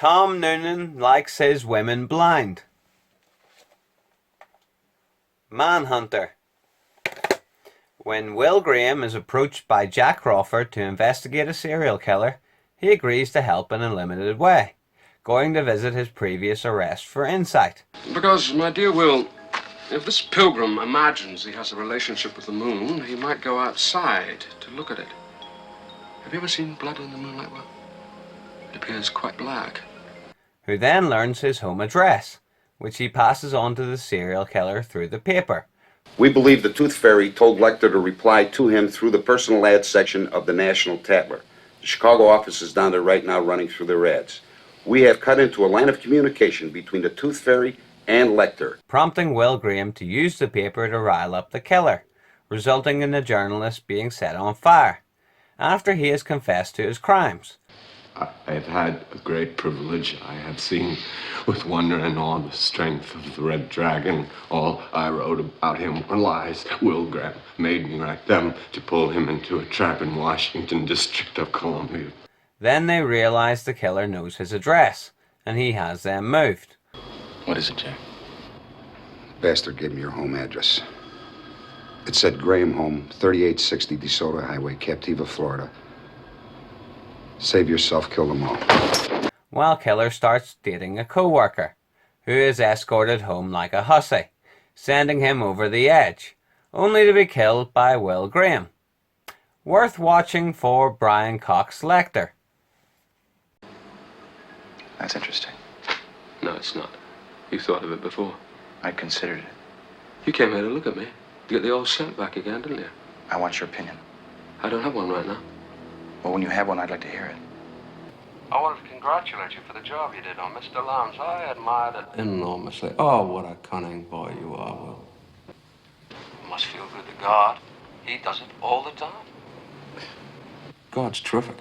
Tom Noonan likes his women blind. Manhunter. When Will Graham is approached by Jack Crawford to investigate a serial killer, he agrees to help in a limited way, going to visit his previous arrest for insight. Because, my dear Will, if this pilgrim imagines he has a relationship with the moon, he might go outside to look at it. Have you ever seen blood in the moonlight, Will? It appears quite black. Who then learns his home address, which he passes on to the serial killer through the paper. We believe the Tooth Fairy told Lecter to reply to him through the personal ads section of the National Tatler. The Chicago office is down there right now running through their ads. We have cut into a line of communication between the Tooth Fairy and Lecter, prompting Will Graham to use the paper to rile up the killer, resulting in the journalist being set on fire, after he has confessed to his crimes. I have had a great privilege. I have seen with wonder and awe the strength of the Red Dragon. All I wrote about him were lies. Will Graham made me write them to pull him into a trap in Washington, District of Columbia. Then they realize the killer knows his address, and he has them moved. What is it, Jack? Bastard gave me your home address. It said Graham Home, 3860 DeSoto Highway, Captiva, Florida. Save yourself, kill them all. While killer starts dating a co-worker, who is escorted home like a hussy, sending him over the edge, only to be killed by Will Graham. Worth watching for Brian Cox Lecter. That's interesting. No, it's not. You thought of it before. I considered it. You came here to look at me. To get the old scent back again, didn't you? I want your opinion. I don't have one right now. Well, when you have one, I'd like to hear it. I wanted to congratulate you for the job you did on Mr. Lowndes. I admired it enormously. Oh, what a cunning boy you are, Will. You must feel good to God. He does it all the time. God's terrific.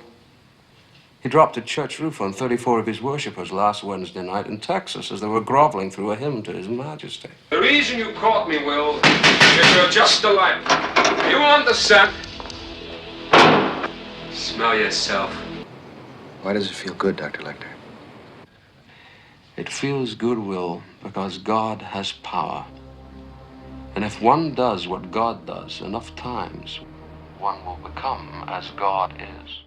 He dropped a church roof on 34 of his worshippers last Wednesday night in Texas as they were groveling through a hymn to His Majesty. The reason you caught me, Will, is you're just alike. You want the scent. Smell yourself. Why does it feel good, Dr. Lecter? It feels good, Will, because God has power. And if one does what God does enough times, one will become as God is.